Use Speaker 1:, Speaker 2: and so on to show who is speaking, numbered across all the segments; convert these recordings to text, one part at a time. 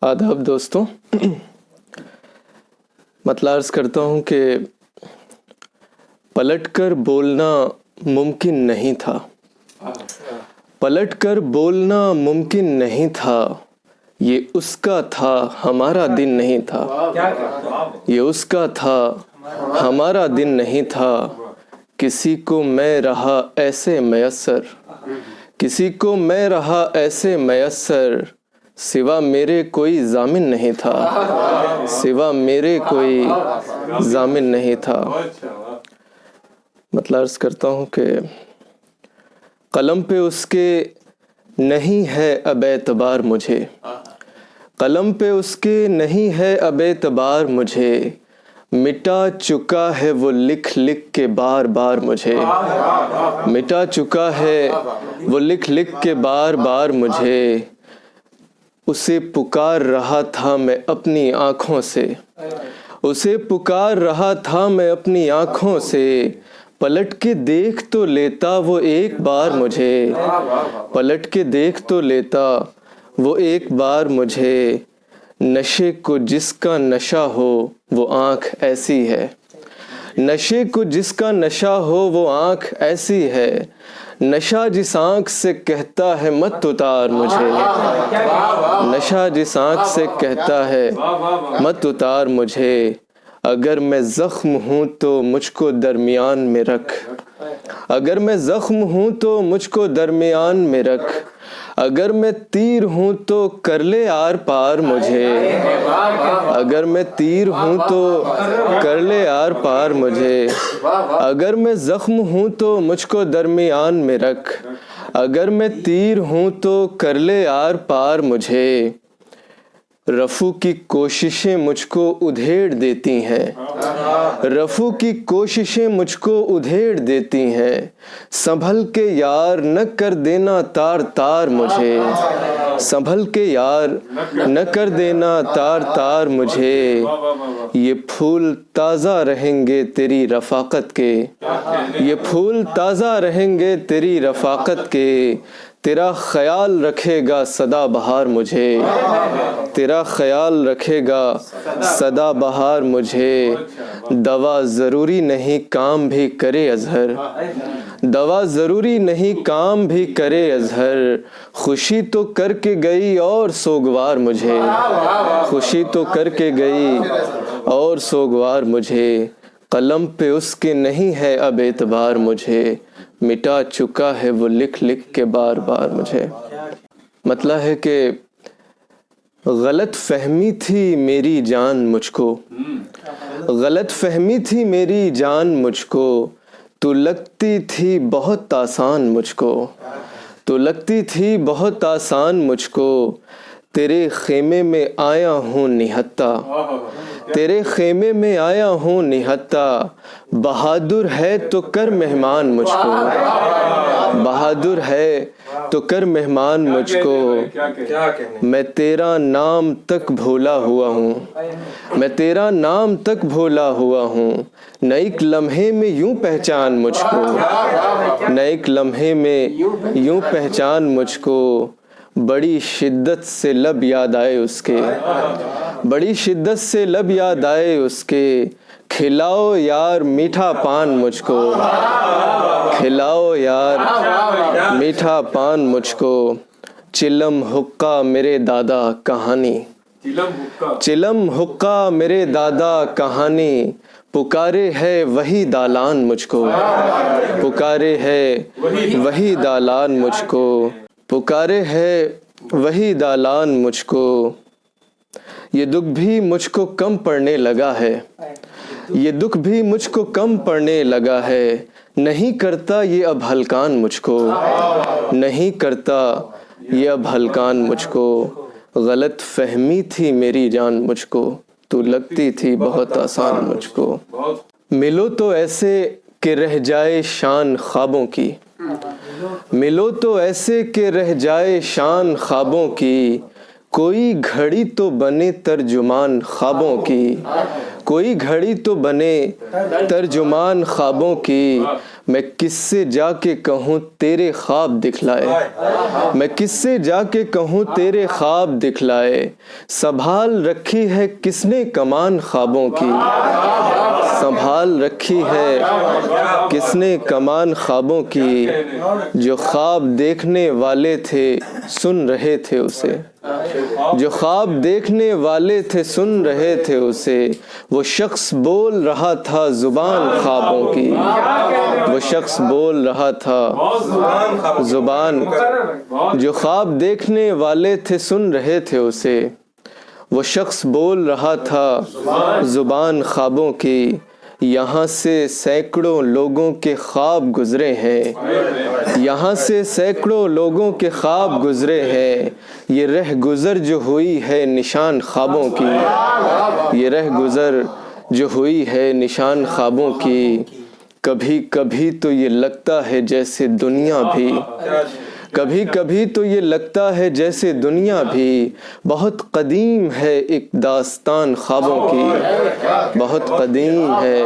Speaker 1: آداب دوستوں، مطلب عرض کرتا ہوں کہ پلٹ کر بولنا ممکن نہیں تھا، پلٹ کر بولنا ممکن نہیں تھا، یہ اس کا تھا ہمارا دن نہیں تھا، یہ اس کا تھا ہمارا دن نہیں تھا، کسی کو میں رہا ایسے میسر، کسی کو میں رہا ایسے میسر، سوا میرے کوئی ضامن نہیں تھا، سوا میرے کوئی ضامن نہیں تھا۔ مطلب عرض کرتا ہوں کہ قلم پہ اس کے نہیں ہے اب اعتبار مجھے، قلم پہ اس کے نہیں ہے اب اعتبار مجھے، مٹا چکا ہے وہ لکھ لکھ کے بار بار مجھے، مٹا چکا ہے وہ لکھ لکھ کے بار بار مجھے، اسے پکار رہا تھا میں اپنی آنکھوں سے، اسے پکار رہا تھا میں اپنی آنکھوں سے، پلٹ کے دیکھ تو لیتا وہ ایک بار مجھے، پلٹ کے دیکھ تو لیتا وہ ایک بار مجھے، نشے کو جس کا نشہ ہو وہ آنکھ ایسی ہے، نشے کو جس کا نشہ ہو وہ آنکھ ایسی ہے، نشہ جس آنکھ سے کہتا ہے مت اتار مجھے، نشہ جس آنکھ سے کہتا ہے مت اتار مجھے، اگر میں زخم ہوں تو مجھ کو درمیان میں رکھ، اگر میں زخم ہوں تو مجھ کو درمیان میں رکھ، اگر میں تیر ہوں تو کر لے آر پار مجھے، اگر میں تیر ہوں تو کر لے آر پار مجھے، اگر میں زخم ہوں تو مجھ کو درمیان میں رکھ، اگر میں تیر ہوں تو کر لے آر پار مجھے، رفو کی کوششیں مجھ کو ادھیڑ دیتی ہیں، رفو کی کوششیں مجھ کو ادھیڑ دیتی ہیں، سنبھل کے یار نہ کر دینا تار تار مجھے، سنبھل کے یار نہ کر دینا تار تار مجھے، یہ پھول تازہ رہیں گے تیری رفاقت کے، یہ پھول تازہ رہیں گے تیری رفاقت کے، تیرا خیال رکھے گا سدا بہار مجھے، تیرا خیال رکھے گا سدا بہار مجھے، دوا ضروری نہیں کام بھی کرے اظہر، دوا ضروری نہیں کام بھی کرے اظہر، خوشی تو کر کے گئی اور سوگوار مجھے، خوشی تو کر کے گئی اور سوگوار مجھے، قلم پہ اس کے نہیں ہے اب اعتبار مجھے، مٹا چکا ہے وہ لکھ لکھ کے بار بار مجھے۔ مطلب ہے کہ غلط فہمی تھی میری جان مجھ کو، غلط فہمی تھی میری جان مجھ کو، تو لگتی تھی بہت آسان مجھ کو، تو لگتی تھی بہت آسان مجھ کو، تیرے خیمے میں آیا ہوں نہتہ، تیرے خیمے میں آیا ہوں نہتہ، بہادر ہے تو کر مہمان مجھ کو، بہادر ہے تو کر مہمان مجھ کو، میں تیرا نام تک بھولا ہوا ہوں، میں تیرا نام تک بھولا ہوا ہوں، نہ ایک لمحے میں یوں پہچان مجھ کو، نہ ایک لمحے میں یوں پہچان مجھ کو، بڑی شدت سے لب یاد آئے اس کے، بڑی شدت سے لب یاد آئے اس کے، کھلاؤ یار میٹھا پان مجھ کو، کھلاؤ یار میٹھا پان مجھ کو، چلم حقہ میرے دادا کہانی، چلم حقہ میرے دادا کہانی، پکارے ہے وہی دالان مجھ کو، پکارے ہے وہی دالان مجھ کو، پکارے ہے وہی دالان مجھ کو، یہ دکھ بھی مجھ کو کم پڑنے لگا ہے، یہ دکھ بھی مجھ کو کم پڑنے لگا ہے، نہیں کرتا یہ اب ہلکان مجھ کو، نہیں کرتا یہ اب ہلکان مجھ کو، غلط فہمی تھی میری جان مجھ کو، تو لگتی تھی بہت آسان مجھ کو، ملو تو ایسے کہ رہ جائے شان خوابوں کی، ملو تو ایسے کہ رہ جائے شان خوابوں کی، کوئی گھڑی تو بنے ترجمان خوابوں کی، کوئی گھڑی تو بنے ترجمان خوابوں کی، میں کس سے جا کے کہوں تیرے خواب دکھلائے، میں کس سے جا کے کہوں تیرے خواب دکھلائے، سنبھال رکھی ہے کس نے کمان خوابوں کی، سنبھال رکھی ہے کس نے کمان خوابوں کی، جو خواب دیکھنے والے تھے سن رہے تھے اسے، جو خواب دیکھنے والے تھے سن رہے تھے اسے، وہ شخص بول رہا تھا زبان خوابوں کی، وہ شخص بول رہا تھا زبان، جو خواب دیکھنے والے تھے سن رہے تھے اسے، وہ شخص بول رہا تھا زبان خوابوں کی، یہاں سے سینکڑوں لوگوں کے خواب گزرے ہیں، یہاں سے سینکڑوں لوگوں کے خواب گزرے ہیں، یہ رہ گزر جو ہوئی ہے نشان خوابوں کی، یہ رہ گزر جو ہوئی ہے نشان خوابوں کی، کبھی کبھی تو یہ لگتا ہے جیسے دنیا بھی، کبھی کبھی تو یہ لگتا ہے جیسے دنیا بھی بہت قدیم ہے ایک داستان خوابوں کی، بہت قدیم ہے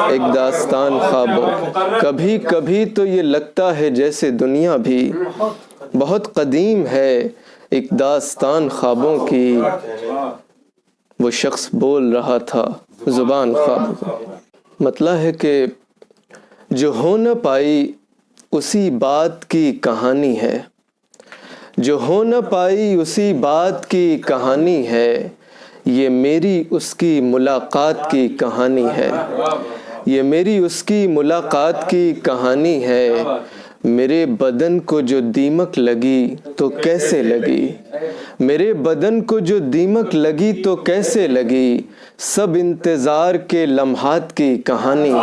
Speaker 1: ایک داستان خوابوں کی، کبھی کبھی تو یہ لگتا ہے جیسے دنیا بھی بہت قدیم ہے ایک داستان خوابوں کی، وہ شخص بول رہا تھا زبان خوابوں کی۔ مطلب ہے کہ جو ہو نہ پائی اسی بات کی کہانی ہے، جو ہو نہ پائی اسی بات کی کہانی ہے، یہ میری اس کی ملاقات کی کہانی ہے، یہ میری اس کی ملاقات کی کہانی ہے، میرے بدن کو جو دیمک لگی تو کیسے لگی، میرے بدن کو جو دیمک لگی تو کیسے لگی، سب انتظار کے لمحات کی کہانی ہے،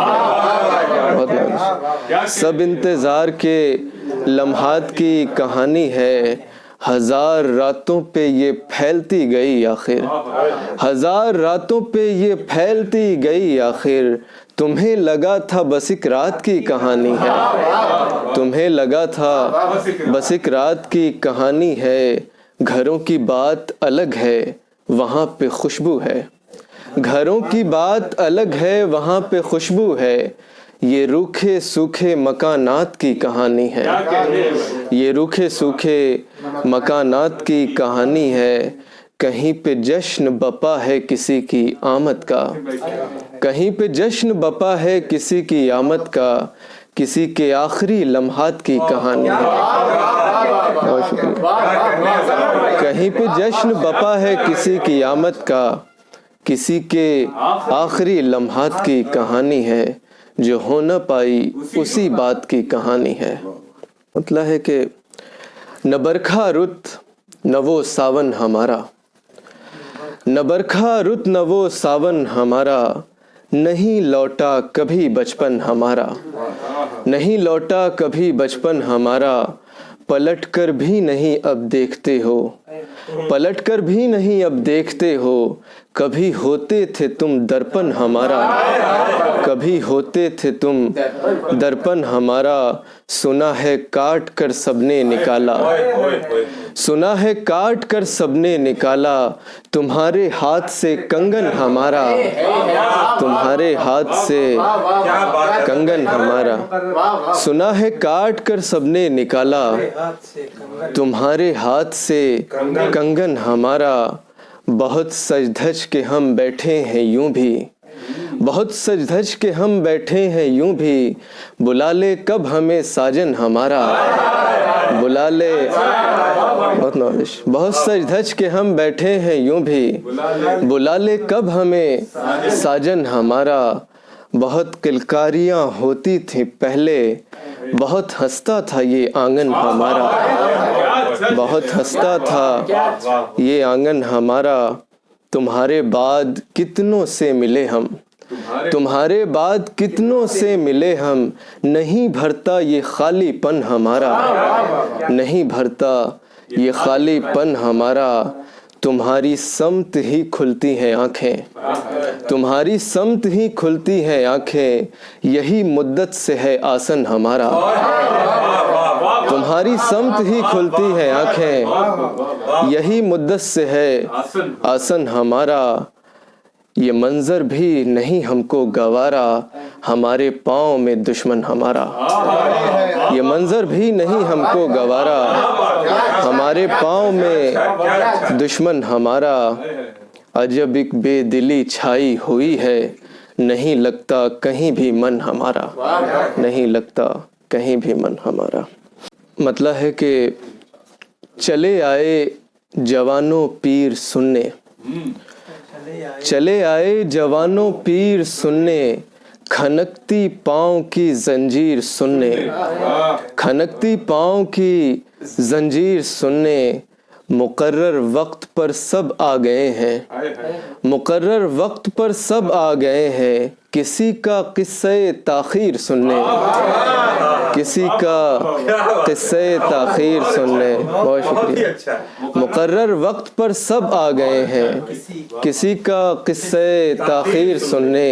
Speaker 1: سب انتظار کے لمحات کی کہانی ہے، ہزار راتوں پہ یہ پھیلتی گئی آخر، ہزار راتوں پہ یہ پھیلتی گئی آخر، تمہیں لگا تھا بس ایک رات کی کہانی ہے، تمہیں لگا تھا بس ایک رات کی کہانی ہے، گھروں کی بات الگ ہے وہاں پہ خوشبو ہے، گھروں کی بات الگ ہے وہاں پہ خوشبو ہے، یہ روکھے سوکھے مکانات کی کہانی ہے، یہ روکھے سوکھے مکانات کی کہانی ہے، کہیں پہ جشن بپا ہے کسی کی آمد کا، کہیں پہ جشن بپا ہے کسی کی آمد کا، کسی کے آخری لمحات کی کہانی ہے، بہت شکریہ، کہیں پہ جشن بپا ہے کسی کی آمد کا، کسی کے آخری لمحات کی کہانی ہے، جو ہو نہ پائی اسی بات کی کہانی ہے۔ مطلب ہے کہ نہ برکھا رت نہ وہ ساون ہمارا، نہ برکھا رت نہ وہ ساون ہمارا، نہیں لوٹا کبھی بچپن ہمارا، نہیں لوٹا کبھی بچپن ہمارا، پلٹ کر بھی نہیں اب دیکھتے ہو، پلٹ کر بھی نہیں اب دیکھتے ہو، کبھی ہوتے تھے تم درپن ہمارا، کبھی ہوتے تھے تم درپن ہمارا، سنا ہے کاٹ کر سب نے نکالا، سنا ہے کاٹ کر سب نے نکالا، تمہارے ہاتھ سے کنگن ہمارا، تمہارے ہاتھ سے کنگن ہمارا، سنا ہے کاٹ کر سب نے نکالا، تمہارے ہاتھ سے کنگن ہمارا، بہت سج دھج کے ہم بیٹھے ہیں یوں بھی، بہت سج دھج کے ہم بیٹھے ہیں یوں بھی، بلا لے کب ہمیں ساجن ہمارا، بلا لے، بہت سج دھج کے ہم بیٹھے ہیں یوں بھی، بلا لے کب ہمیں ساجن ہمارا، بہت کلکاریاں ہوتی تھیں پہلے، بہت ہنستا تھا یہ آنگن ہمارا، بہت ہنستا تھا یہ آنگن ہمارا، تمہارے بعد کتنوں سے ملے ہم، تمہارے بعد کتنوں سے ملے ہم، نہیں بھرتا یہ خالی پن ہمارا، نہیں بھرتا یہ خالی پن ہمارا، تمہاری سمت ہی کھلتی ہیں آنکھیں، تمہاری سمت ہی کھلتی ہیں آنکھیں، یہی مدت سے ہے آسن ہمارا، تمہاری سمت ہی کھلتی ہیں آنکھیں، یہی مدت سے ہے آسن ہمارا، یہ منظر بھی نہیں ہم کو گوارا، ہمارے پاؤں میں دشمن ہمارا۔ یہ منظر بھی نہیں ہم کو گوارا، ہمارے پاؤں میں دشمن ہمارا۔ عجب ایک بے دلی چھائی ہوئی ہے، نہیں لگتا کہیں بھی من ہمارا، نہیں لگتا کہیں بھی من ہمارا۔ مطلب ہے کہ چلے آئے جوانوں پیر سننے، چلے آئے جوانوں پیر سننے، کھنکتی پاؤں کی زنجیر سننے، کھنکتی پاؤں کی زنجیر سننے۔ مقرر وقت پر سب آ گئے ہیں، مقرر وقت پر سب آ گئے ہیں، کسی کا قصہ تاخیر سننے، کسی کا قصہ تاخیر سننے۔ بہت شکریہ۔ مقرر وقت پر سب آ گئے ہیں، کسی کا قصہ تاخیر سننے۔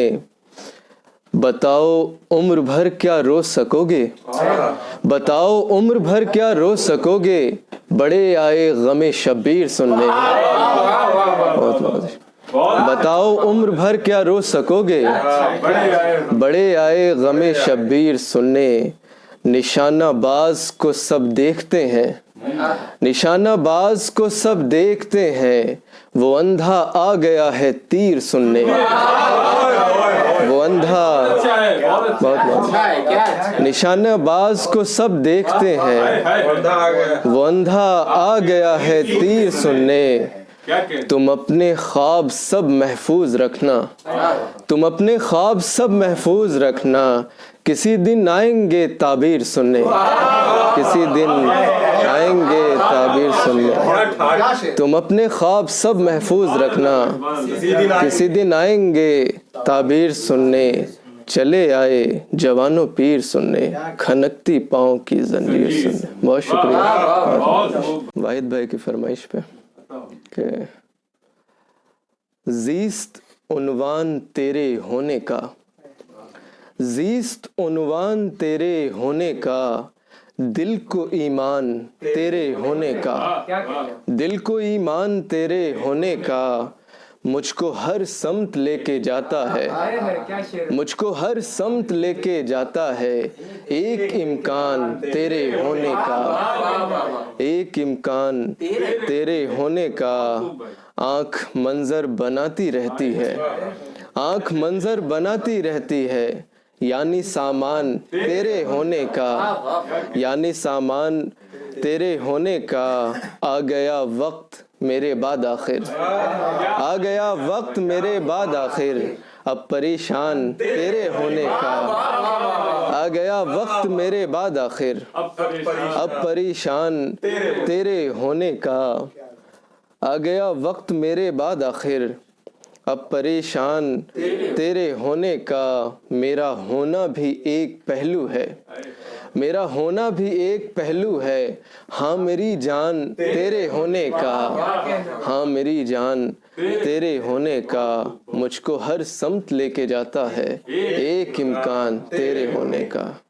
Speaker 1: بتاؤ عمر بھر کیا رو سکو گے، بتاؤ عمر بھر کیا رو سکو گے، بڑے آئے غم شبیر سننے۔ بتاؤ عمر بھر کیا رو سکو گے، بڑے آئے غم شبیر سننے۔ نشانہ باز کو سب دیکھتے ہیں، نشانہ باز کو سب دیکھتے ہیں، وہ اندھا آ گیا ہے تیر سننے، وہ اندھا نشانہ باز کو سب دیکھتے ہیں، وہ اندھا آ گیا ہے تیر سننے۔ تم اپنے خواب سب محفوظ رکھنا، تم اپنے خواب سب محفوظ رکھنا، کسی دن آئیں گے تعبیر سننے، کسی دن آئیں گے تعبیر سننے۔ تم اپنے خواب سب محفوظ رکھنا، کسی دن آئیں گے تعبیر سننے۔ چلے آئے جوانوں پیر سننے، کھنکتی پاؤں کی زنجیر سننے۔ بہت شکریہ واحد بھائی کی فرمائش پہ کہ زیست عنوان تیرے ہونے کا، زیست عنوان تیرے ہونے کا، دل کو ایمان تیرے ہونے کا، دل کو ایمان تیرے ہونے کا، مجھ کو ہر سمت لے کے جاتا ہے، مجھ کو ہر سمت لے کے جاتا ہے، ایک امکان تیرے ہونے کا، ایک امکان تیرے ہونے کا۔ آنکھ منظر بناتی رہتی ہے، آنکھ منظر بناتی رہتی ہے، یعنی سامان تیرے ہونے کا، یعنی سامان تیرے ہونے کا۔ آ گیا وقت میرے بعد آخر، آ گیا وقت میرے بعد آخر، اب پریشان تیرے ہونے کا۔ آ گیا وقت میرے بعد آخر، اب پریشان تیرے ہونے کا۔ آ گیا وقت میرے بعد آخر، اب پریشان تیرے ہونے کا۔ میرا ہونا بھی ایک پہلو ہے، میرا ہونا بھی ایک پہلو ہے، ہاں میری جان تیرے ہونے کا، ہاں میری جان تیرے ہونے کا۔ مجھ کو ہر سمت لے کے جاتا ہے، ایک امکان تیرے ہونے کا۔